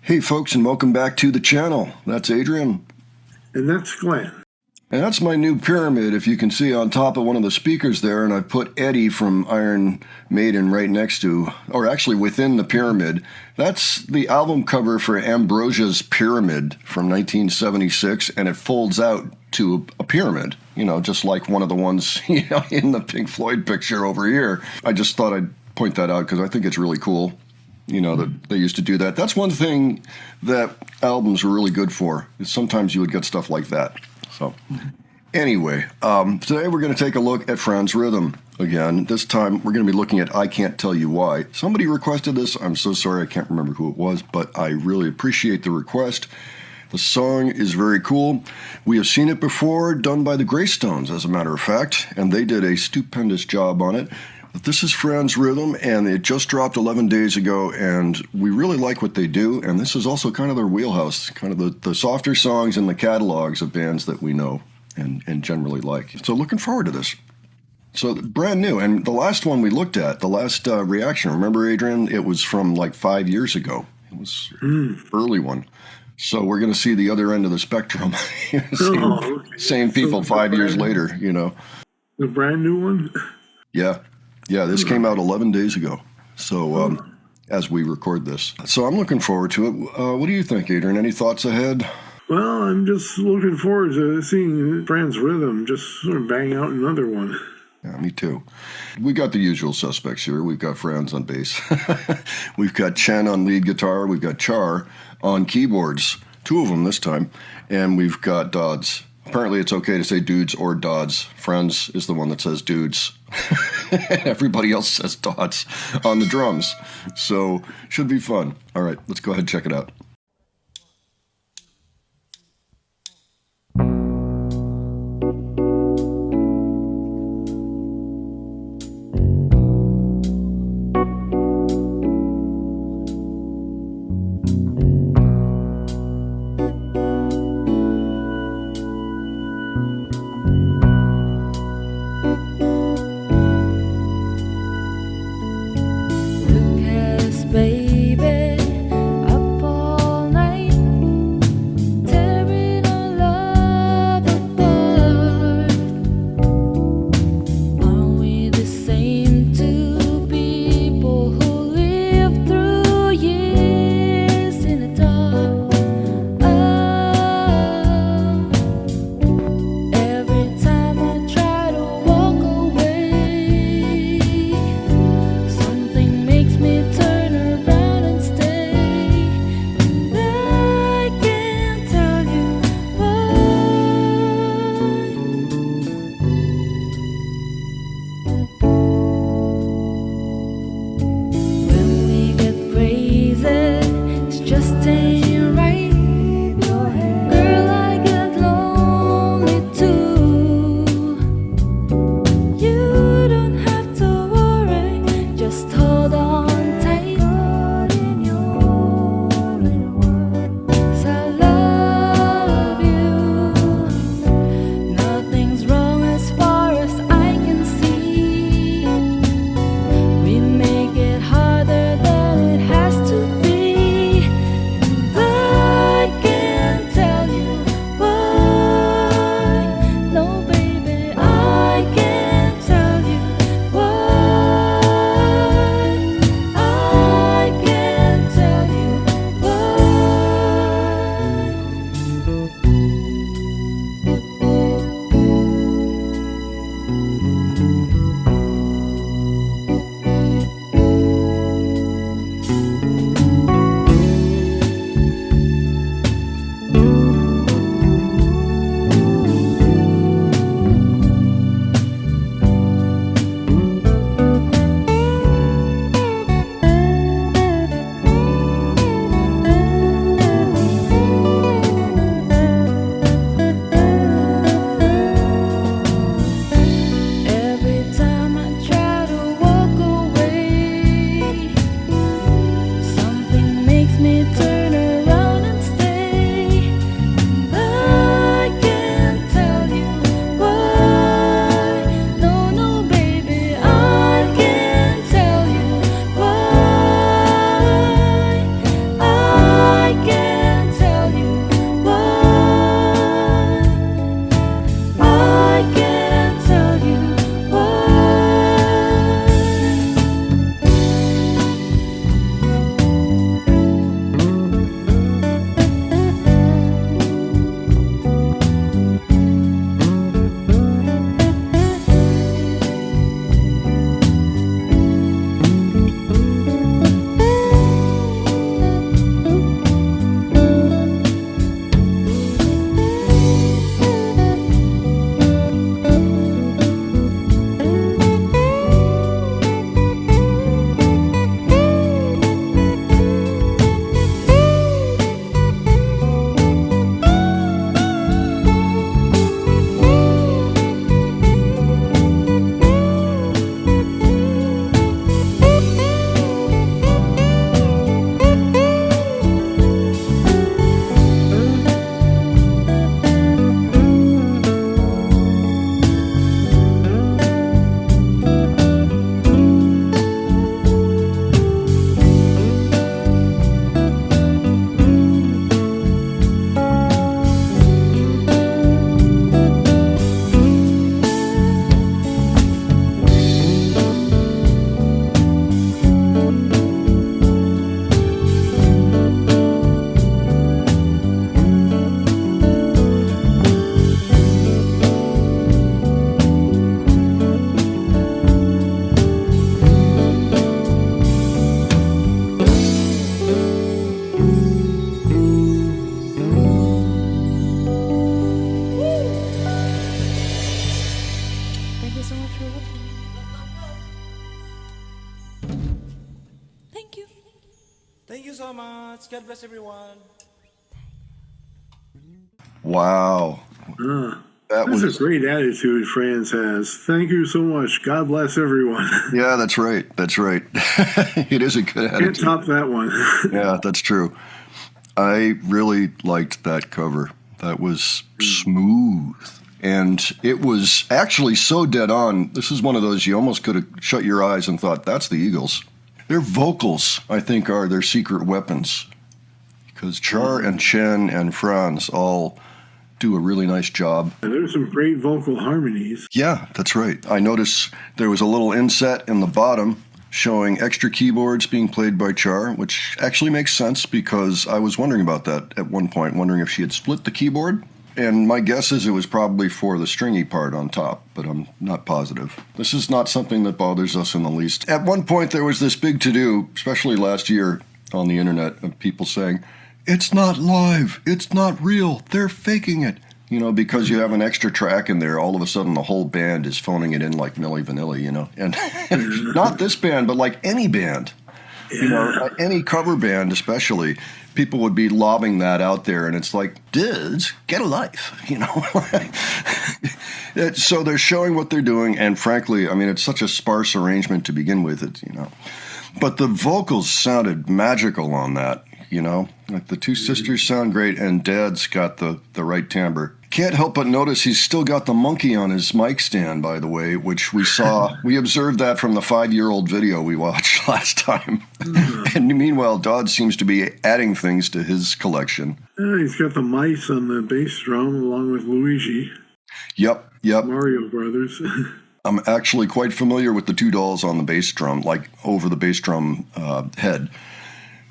Hey folks, and welcome back to the channel. That's Adrian. And that's Glenn. And that's my new pyramid, if you can see on top of one of the speakers there, and I put Eddie from Iron Maiden right next to, or actually within the pyramid. That's the album cover for Ambrosia's Pyramid from 1976, and it folds out to a pyramid, just like one of the ones in the Pink Floyd picture over here. I just thought I'd point that out because I think it's really cool. That they used to do that. That's one thing that albums were really good for, is sometimes you would get stuff like that. So anyway, today we're going to take a look at Franz Rhythm again. This time we're going to be looking at I Can't Tell You Why. Somebody requested this. I'm so sorry, I can't remember who it was, but I really appreciate the request. The song is very cool. We have seen it before, done by the Greystones, as a matter of fact, and they did a stupendous job on it. But this is Franz Rhythm, and it just dropped 11 days ago, and we really like what they do, and this is also kind of their wheelhouse, kind of the softer songs in the catalogs of bands that we know and generally like. So looking forward to this. So brand new, and the last one we looked at, the last reaction, remember, Adrian? It was from like 5 years ago. It was early one. So we're going to see the other end of the spectrum. Same people 5 years later, The brand new one? Yeah, this came out 11 days ago, so as we record this. So I'm looking forward to it. What do you think, Adrian? Any thoughts ahead? Well, I'm just looking forward to seeing Franz Rhythm just sort of bang out another one. Yeah, me too. We got the usual suspects here. We've got Franz on bass. We've got Chen on lead guitar. We've got Char on keyboards, two of them this time. And we've got Dodds. Apparently it's okay to say dudes or Dodds. Franz is the one that says dudes. Everybody else says Dodds on the drums. So, should be fun. All right, let's go ahead and check it out. Baby, up all much. God bless everyone. Wow. That That's was a great attitude Franz has. Thank you so much. God bless everyone. Yeah, that's right. That's right. It is a good Can't attitude. top that one. Yeah, that's true. I really liked that cover. That was smooth. And it was actually so dead on. This is one of those you almost could have shut your eyes and thought, that's the Eagles. Their vocals, I think, are their secret weapons. Because Char and Chen and Franz all do a really nice job. There's some great vocal harmonies. Yeah, that's right. I noticed there was a little inset in the bottom showing extra keyboards being played by Char, which actually makes sense because I was wondering about that at one point, wondering if she had split the keyboard. And my guess is it was probably for the stringy part on top, but I'm not positive. This is not something that bothers us in the least. At one point, there was this big to-do, especially last year on the internet, of people saying, it's not live, it's not real, they're faking it. You know, because you have an extra track in there, all of a sudden the whole band is phoning it in like Milli Vanilli, you know. And not this band, but like any band. You know, any cover band especially, people would be lobbing that out there, and it's like, dudes, get a life, you know. So they're showing what they're doing, and frankly, I mean, it's such a sparse arrangement to begin with, you know. But the vocals sounded magical on that, you know. Like the two sisters sound great, and Dad's got the right timbre. Can't help but notice he's still got the monkey on his mic stand, by the way, which we saw. We observed that from the 5-year-old video we watched last time. And meanwhile, Dodd seems to be adding things to his collection. He's got the mice on the bass drum along with Luigi. Yep. Mario Brothers. I'm actually quite familiar with the two dolls on the bass drum, like over the bass drum head.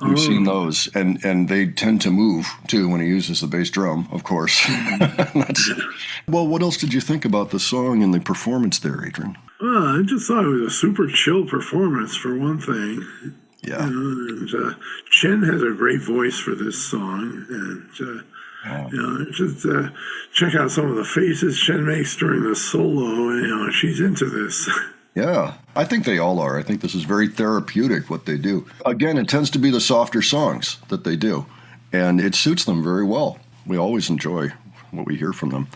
We've seen those, and they tend to move, too, when he uses the bass drum, of course. Well, what else did you think about the song and the performance there, Adrian? I just thought it was a super chill performance, for one thing. Yeah. And Chen has a great voice for this song, and just check out some of the faces Chen makes during the solo, and she's into this. Yeah, I think they all are. I think this is very therapeutic, what they do. Again, it tends to be the softer songs that they do, and it suits them very well. We always enjoy what we hear from them.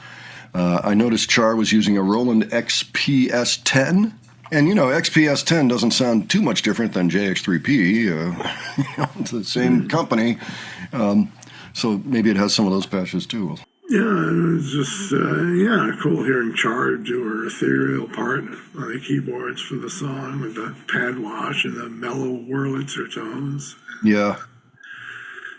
I noticed Char was using a Roland XPS-10, and, you know, XPS-10 doesn't sound too much different than JX3P. It's the same company, so maybe it has some of those patches, too. Yeah, it was just, cool hearing Char do her ethereal part on the keyboards for the song with the pad wash and the mellow Wurlitzer tones. Yeah.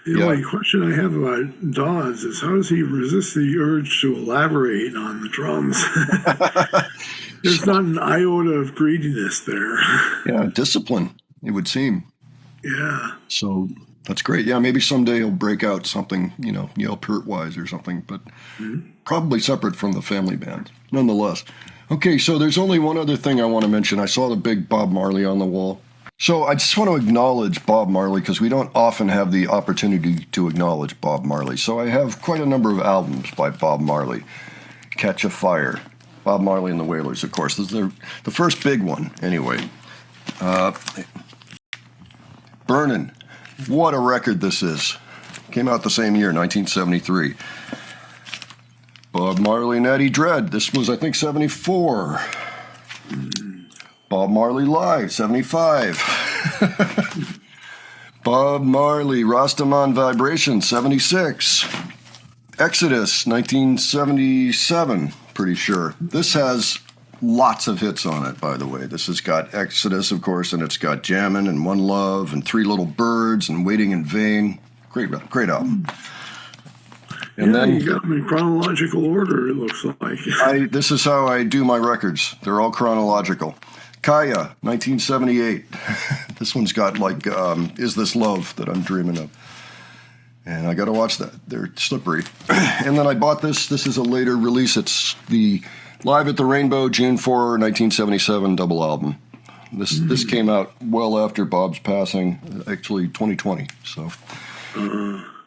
The only question I have about Dawes is how does he resist the urge to elaborate on the drums? There's not an iota of greediness there. Yeah, discipline, it would seem. Yeah. So that's great. Yeah, maybe someday he'll break out something, you know, Yale Peart-wise or something, but probably separate from the family band, nonetheless. Okay, so there's only one other thing I want to mention. I saw the big Bob Marley on the wall. So I just want to acknowledge Bob Marley because we don't often have the opportunity to acknowledge Bob Marley. So I have quite a number of albums by Bob Marley. Catch a Fire, Bob Marley and the Wailers, of course. This is the first big one, anyway. Burnin'. What a record this is. Came out the same year, 1973. Bob Marley and Eddie Dredd. This was, I think, 74. Bob Marley Live, 75. Bob Marley, Rastaman Vibration, 76. Exodus, 1977, pretty sure. This has lots of hits on it, by the way. This has got Exodus, of course, and it's got Jammin' and One Love and Three Little Birds and Waiting in Vain. Great album. And then you got them in chronological order, it looks like. This is how I do my records. They're all chronological. Kaya, 1978. This one's got, like, Is This Love that I'm dreaming of. And I got to watch that. They're slippery. And then I bought this. This is a later release. It's the Live at the Rainbow, June 4, 1977 double album. This came out well after Bob's passing, actually 2020.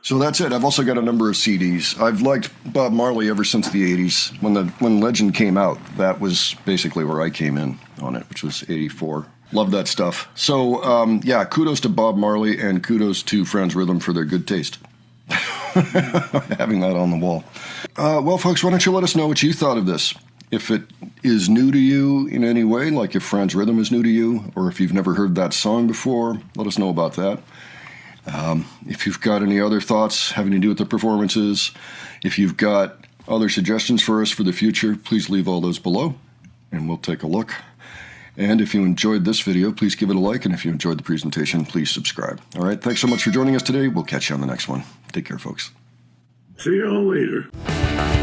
So that's it. I've also got a number of CDs. I've liked Bob Marley ever since the 80s. When Legend came out, that was basically where I came in on it, which was 84. Love that stuff. So, yeah, kudos to Bob Marley and kudos to Franz Rhythm for their good taste. Having that on the wall. Well, folks, why don't you let us know what you thought of this? If it is new to you in any way, like if Franz Rhythm is new to you, or if you've never heard that song before, let us know about that. If you've got any other thoughts having to do with the performances, if you've got other suggestions for us for the future, please leave all those below, and we'll take a look. And if you enjoyed this video, please give it a like, and if you enjoyed the presentation, please subscribe. All right, thanks so much for joining us today. We'll catch you on the next one. Take care, folks. See you all later.